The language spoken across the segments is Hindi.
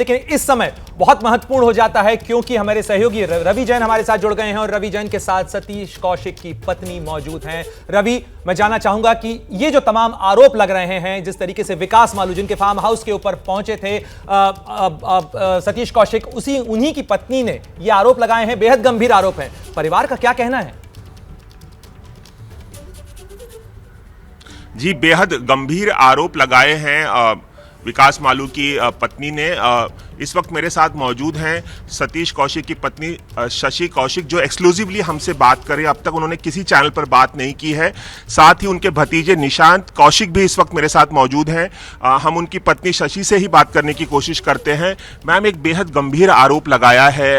लेकिन इस समय बहुत महत्वपूर्ण हो जाता है क्योंकि हमारे सहयोगी रवि जैन हमारे साथ जुड़ गए हैं और रवि जैन के साथ सतीश कौशिक की पत्नी मौजूद हैं। रवि, मैं जानना चाहूंगा कि ये जो तमाम आरोप लग रहे हैं, जिस तरीके से विकास मालू जिनके फार्म हाउस के ऊपर पहुंचे थे सतीश कौशिक, उन्हीं की पत्नी ने ये आरोप लगाए हैं, बेहद गंभीर आरोप हैं। परिवार का क्या कहना है? जी, बेहद गंभीर आरोप लगाए हैं विकास मालू की पत्नी ने। इस वक्त मेरे साथ मौजूद हैं सतीश कौशिक की पत्नी शशि कौशिक, जो एक्सक्लूसिवली हमसे बात करें। अब तक उन्होंने किसी चैनल पर बात नहीं की है। साथ ही उनके भतीजे निशांत कौशिक भी इस वक्त मेरे साथ मौजूद हैं। हम उनकी पत्नी शशि से ही बात करने की कोशिश करते हैं। मैम, एक बेहद गंभीर आरोप लगाया है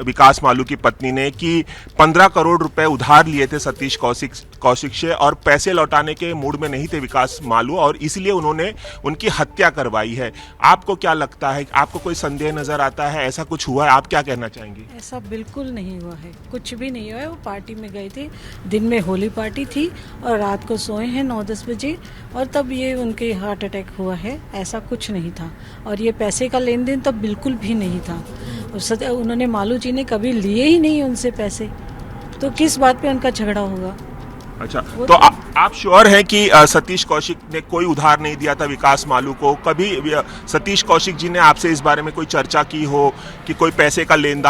विकास मालू की पत्नी ने कि 15 करोड़ रुपए उधार लिए थे सतीश कौशिक से और पैसे लौटाने के मूड में नहीं थे विकास मालू, और इसलिए उन्होंने उनकी हत्या करवाई है। आपको क्या लगता है? आपको कोई संदेह नजर आता है? ऐसा कुछ हुआ है? आप क्या कहना चाहेंगी? ऐसा बिल्कुल नहीं हुआ है, कुछ भी नहीं हुआ है। वो पार्टी में गए थे, दिन में होली पार्टी थी और रात को सोए हैं 9-10 बजे और तब ये उनके हार्ट अटैक हुआ है। ऐसा कुछ नहीं था और ये पैसे का लेन देन तब बिल्कुल भी नहीं था। उन्होंने मालू जी ने कभी लिए ही नहीं उनसे पैसे, तो किस बात पे उनका झगड़ा होगा? अच्छा, तो आप श्योर हैं कि सतीश कौशिक ने कोई उधार नहीं दिया था विकास मालू को? कभी सतीश कौशिक जी ने आपसे इस बारे में कोई चर्चा की हो कि कोई पैसे का लेन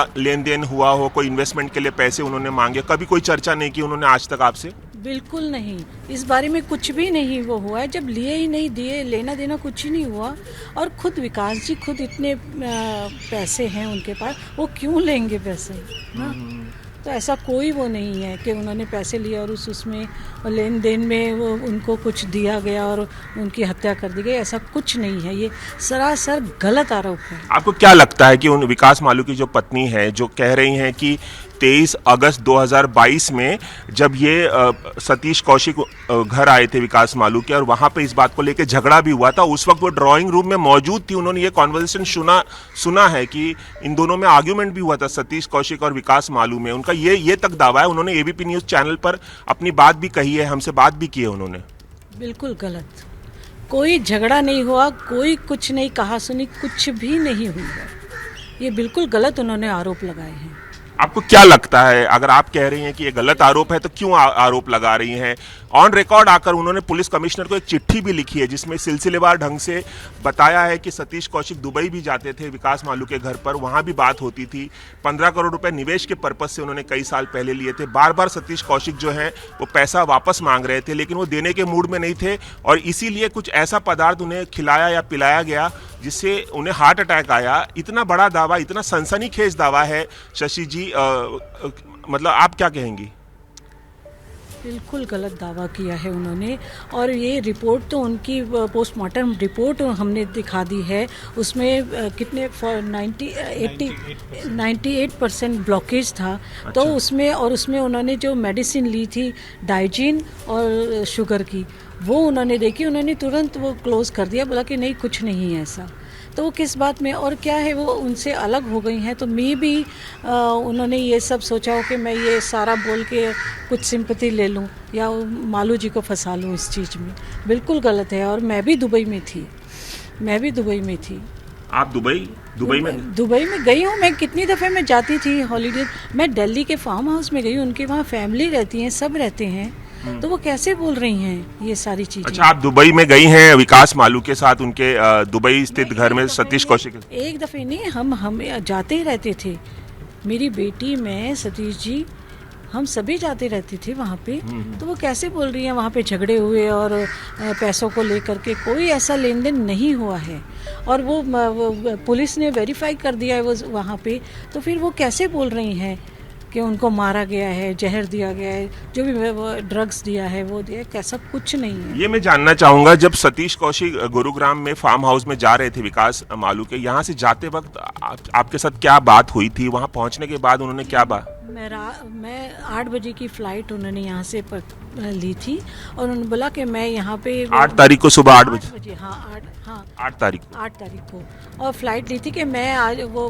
देन हुआ हो, कोई इन्वेस्टमेंट के लिए पैसे उन्होंने मांगे? कभी कोई चर्चा नहीं की उन्होंने आज तक आपसे? बिल्कुल नहीं, इस बारे में कुछ भी नहीं वो हुआ है। जब लिए ही नहीं दिए, लेना देना कुछ ही नहीं हुआ। और खुद विकास जी खुद इतने पैसे हैं उनके पास, वो क्यों लेंगे पैसे ना? तो ऐसा कोई वो नहीं है कि उन्होंने पैसे लिए और उसमें लेन देन में वो उनको कुछ दिया गया और उनकी हत्या कर दी गई। ऐसा कुछ नहीं है, ये सरासर गलत आरोप है। आपको क्या लगता है कि उन विकास मालू की जो पत्नी है, जो कह रही हैं कि 23 अगस्त 2022 में जब ये सतीश कौशिक घर आए थे विकास मालू के और वहां पे इस बात को लेकर झगड़ा भी हुआ था, उस वक्त वो ड्राइंग रूम में मौजूद थी, उन्होंने ये कॉन्वर्सेशन सुना है कि इन दोनों में आर्ग्यूमेंट भी हुआ था सतीश कौशिक और विकास मालू में। उनका ये तक दावा है। उन्होंने एबीपी न्यूज चैनल पर अपनी बात भी कही है, हमसे बात भी की है उन्होंने। बिल्कुल गलत, कोई झगड़ा नहीं हुआ, कोई कुछ नहीं कहा सुनी, कुछ भी नहीं हुआ। ये बिल्कुल गलत उन्होंने आरोप लगाए हैं। आपको क्या लगता है, अगर आप कह रही हैं कि ये गलत आरोप है तो क्यों आरोप लगा रही हैं? ऑन रिकॉर्ड आकर उन्होंने पुलिस कमिश्नर को एक चिट्ठी भी लिखी है जिसमें सिलसिलेवार ढंग से बताया है कि सतीश कौशिक दुबई भी जाते थे विकास मालू के घर पर, वहां भी बात होती थी। 15 करोड़ रुपए निवेश के पर्पज से उन्होंने कई साल पहले लिए थे। बार बार सतीश कौशिक जो है वो पैसा वापस मांग रहे थे, लेकिन वो देने के मूड में नहीं थे और इसीलिए कुछ ऐसा पदार्थ उन्हें खिलाया या पिलाया गया जिससे उन्हें हार्ट अटैक आया। इतना बड़ा दावा, इतना सनसनीखेज दावा है शशि जी, मतलब आप क्या कहेंगी? बिल्कुल गलत दावा किया है उन्होंने। और ये रिपोर्ट तो उनकी पोस्टमार्टम रिपोर्ट हमने दिखा दी है, उसमें कितने 98% ब्लॉकेज था। अच्छा। तो उसमें उन्होंने जो मेडिसिन ली थी डाइजीन और शुगर की, वो उन्होंने देखी, उन्होंने तुरंत वो क्लोज कर दिया, बोला कि नहीं कुछ नहीं है ऐसा। तो वो किस बात में और क्या है, वो उनसे अलग हो गई हैं। तो मैं भी उन्होंने ये सब सोचा हो कि मैं ये सारा बोल के कुछ सिंपैथी ले लूं या मालू जी को फंसा लूं इस चीज़ में। बिल्कुल गलत है। और मैं भी दुबई में थी। आप दुबई में गई हूँ। मैं कितनी दफ़े मैं जाती थी हॉलीडे। मैं दिल्ली के फार्म हाउस में गई हूँ, उनके वहाँ फैमिली रहती हैं, सब रहते हैं। तो वो कैसे बोल रही हैं ये सारी चीजें? अच्छा, आप दुबई में गई हैं विकास मालू के साथ, उनके दुबई स्थित घर में सतीश कौशिक? एक दफे नहीं, हम जाते ही रहते थे। मेरी बेटी, मैं, सतीश जी, हम सभी जाते रहते थे वहाँ पे। तो वो कैसे बोल रही हैं वहाँ पे झगड़े हुए और पैसों को लेकर के? कोई ऐसा लेन देन नहीं हुआ है और वो पुलिस ने वेरीफाई कर दिया है वो वहाँ पे। तो फिर वो कैसे बोल रही हैं कि उनको मारा गया है, जहर दिया गया है, जो भी ड्रग्स दिया है वो दिया है? कैसा कुछ नहीं है। ये मैं जानना चाहूंगा, जब सतीश कौशिक गुरुग्राम में फार्म हाउस में जा रहे थे विकास मालू के, यहाँ से जाते वक्त आपके साथ क्या बात हुई थी? वहाँ पहुँचने के बाद उन्होंने क्या बात? मैं 8 बजे की फ़्लाइट उन्होंने यहाँ से ली थी और उन्होंने बोला कि मैं यहाँ पे 8 तारीख को सुबह 8 बजे। हाँ 8 तारीख को और फ्लाइट ली थी कि मैं आज वो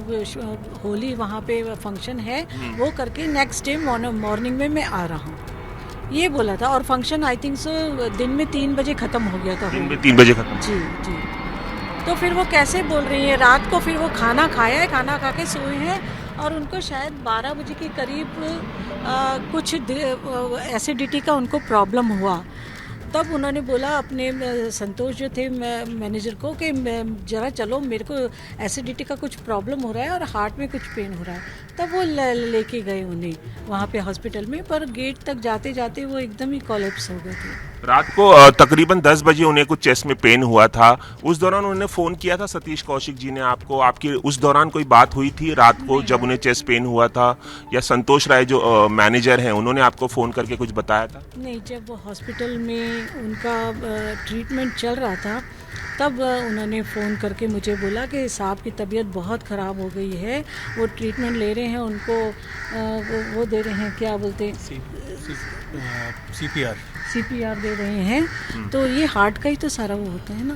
होली वहाँ पे फंक्शन है वो करके नेक्स्ट डे मॉर्निंग में मैं आ रहा हूँ, ये बोला था। और फंक्शन आई थिंक सो दिन में 3 बजे ख़त्म हो गया था। दिन में 3 बजे खत्म? जी। तो फिर वो कैसे बोल रही है? रात को फिर वो खाना खाया है, खाना खा के सोए हैं और उनको शायद 12 बजे के करीब कुछ एसिडिटी का उनको प्रॉब्लम हुआ। तब उन्होंने बोला अपने संतोष जो थे मैनेजर को कि ज़रा चलो, मेरे को एसिडिटी का कुछ प्रॉब्लम हो रहा है और हार्ट में कुछ पेन हो रहा है। तब वो लेके गए उन्हें वहाँ पे हॉस्पिटल में, पर गेट तक जाते जाते वो एकदम ही कोलैप्स हो गए थे। रात को तकरीबन 10 बजे उन्हें कुछ चेस्ट में पेन हुआ था। उस दौरान उन्होंने फ़ोन किया था सतीश कौशिक जी ने आपको? आपकी उस दौरान कोई बात हुई थी रात को जब उन्हें चेस्ट पेन हुआ था? या संतोष राय जो मैनेजर हैं उन्होंने आपको फ़ोन करके कुछ बताया था? नहीं, जब वो हॉस्पिटल में उनका ट्रीटमेंट चल रहा था तब उन्होंने फ़ोन करके मुझे बोला कि साहब की तबीयत बहुत ख़राब हो गई है, वो ट्रीटमेंट ले रहे हैं, उनको वो दे रहे हैं, क्या बोलते हैं, CPR दे रहे हैं। तो ये हार्ट का ही तो सारा वो होता है ना।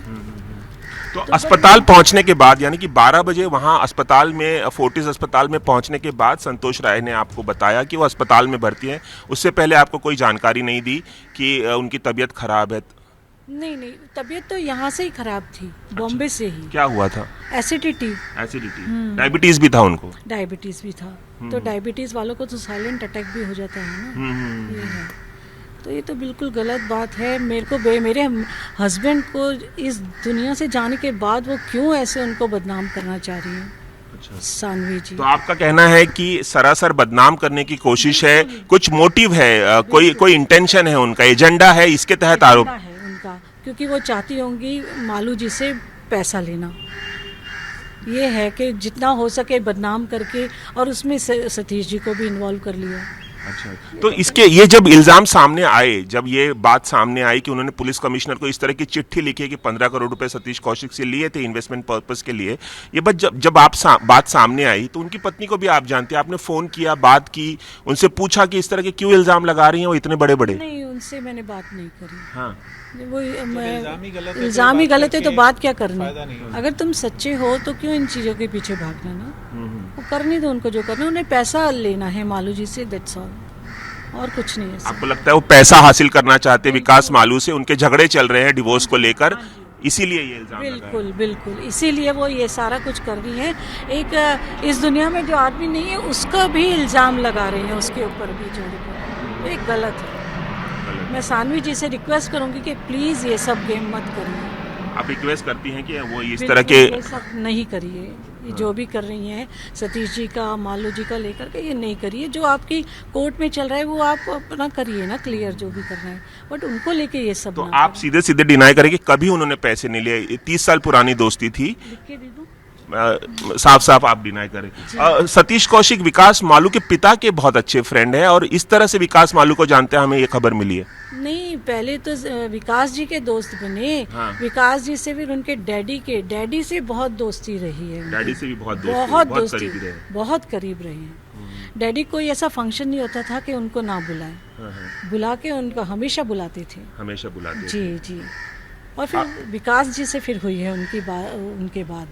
तो अस्पताल पहुंचने के बाद, यानी कि 12 बजे वहां अस्पताल में, फोर्टिस अस्पताल में पहुंचने के बाद संतोष राय ने आपको बताया कि वो अस्पताल में भर्ती हैं। उससे पहले आपको कोई जानकारी नहीं दी कि उनकी तबीयत खराब है? नहीं, तबीयत तो यहाँ से ही खराब थी, बॉम्बे से ही। क्या हुआ था? एसिडिटी। डायबिटीज भी था उनको? डायबिटीज भी था। तो डायबिटीज वालों को तो साइलेंट अटैक भी हो जाता है ना। ये है, तो ये तो बिल्कुल गलत बात है। मेरे हस्बैंड को इस दुनिया से जाने के बाद वो क्यों ऐसे उनको बदनाम करना चाह रही हैं? अच्छा। सानवी जी, तो आपका कहना है कि सरासर बदनाम करने की कोशिश है, कुछ मोटिव है, कोई इंटेंशन है, उनका एजेंडा है, इसके तहत आरोप है उनका, क्योंकि वो चाहती होंगी मालू जी से पैसा लेना। ये है कि जितना हो सके बदनाम करके, और उसमें सतीश जी को भी इन्वॉल्व कर लिया। अच्छा, तो ये जब इल्जाम सामने आए, जब ये बात सामने आई कि उन्होंने पुलिस कमिश्नर को इस तरह की चिट्ठी लिखी है कि 15 करोड़ रुपए सतीश कौशिक से लिए थे इन्वेस्टमेंट पर्पस के लिए, ये जब बात सामने आई तो उनकी पत्नी को भी आप जानते हैं, आपने फोन किया, बात की, उनसे पूछा कि इस तरह के क्यों इल्जाम लगा रही हैं वो इतने बड़े बड़े? नहीं, उनसे मैंने बात नहीं करी। हाँ, वो इल्जाम ही गलत है तो बात क्या करनी? अगर तुम सच्चे हो तो क्यों इन चीजों के पीछे भागना ना? वो करने दो उनको जो करना है, उन्हें पैसा लेना है मालू जी से, दैट्स ऑल, और कुछ नहीं है। आपको लगता है वो पैसा हासिल करना चाहते विकास मालू से? उनके झगड़े चल रहे हैं डिवोर्स को लेकर, इसीलिए ये इल्जाम बिल्कुल इसीलिए वो ये सारा कुछ कर रही है। एक इस दुनिया में जो आदमी नहीं है उसका भी इल्जाम लगा रही है उसके ऊपर भी, जो एक गलत है। मैं सानवी जी से रिक्वेस्ट करूंगी कि प्लीज ये सब गेम मत करिए। आप रिक्वेस्ट करती हैं कि वो इस तरह के ये सब नहीं करिए, ये जो भी कर रही हैं सतीश जी का, मालू जी का लेकर के, ये नहीं करिए। जो आपकी कोर्ट में चल रहा है वो आप अपना करिए ना, क्लियर जो भी करना है, बट उनको लेके ये सब तो आप सीधे सीधे डिनाई करें कि कभी उन्होंने पैसे नहीं लिए? 30 साल पुरानी दोस्ती थी, लिख के दे दूं? साफ आप डिनाई करें। सतीश कौशिक विकास मालू के पिता के बहुत अच्छे फ्रेंड हैं और इस तरह से विकास मालू को जानते हैं, हमें ये खबर मिली है। नहीं, पहले तो विकास जी के दोस्त बने। हाँ। विकास जी से फिर उनके डैडी से बहुत दोस्ती रही है। डैडी से भी बहुत करीब रहे हैं। डैडी कोई ऐसा फंक्शन नहीं होता था कि उनको ना बुलाए, बुला के उनको हमेशा बुलाते थे। जी। और फिर विकास जी से फिर हुई है उनके बाद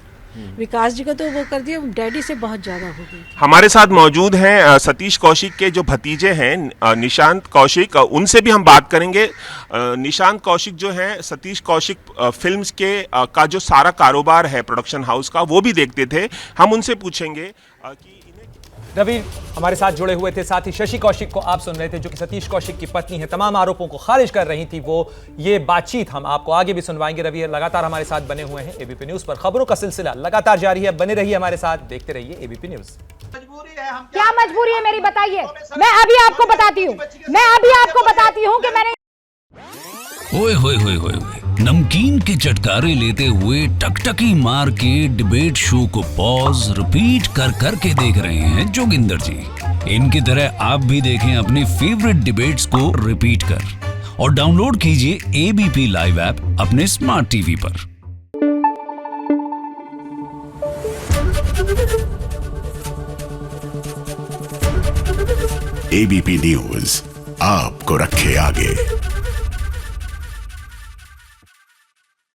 विकास जी को तो वो कर दिया, डैडी से बहुत ज्यादा हो गई। हमारे साथ मौजूद हैं सतीश कौशिक के जो भतीजे हैं निशांत कौशिक, उनसे भी हम बात करेंगे। निशांत कौशिक जो हैं सतीश कौशिक फिल्म्स के का जो सारा कारोबार है प्रोडक्शन हाउस का, वो भी देखते थे। हम उनसे पूछेंगे कि रवि हमारे साथ जुड़े हुए थे, साथ ही शशि कौशिक को आप सुन रहे थे जो कि सतीश कौशिक की पत्नी है, तमाम आरोपों को खारिज कर रही थी। वो ये बातचीत हम आपको आगे भी सुनवाएंगे। रवि लगातार हमारे साथ बने हुए हैं एबीपी न्यूज पर, खबरों का सिलसिला लगातार जारी है, बने रहिए हमारे साथ, देखते रहिए एबीपी न्यूज। क्या मजबूरी है मेरी, बताइए। मैं अभी आपको बताती हूँ कि मैंने ओए होए होए होए नमकीन के चटकारे लेते हुए टकटकी मार के डिबेट शो को पॉज रिपीट कर करके देख रहे हैं जोगिंदर जी। इनकी तरह आप भी देखें अपनी फेवरेट डिबेट्स को रिपीट कर, और डाउनलोड कीजिए एबीपी लाइव ऐप अपने स्मार्ट टीवी पर। एबीपी न्यूज आपको रखे आगे।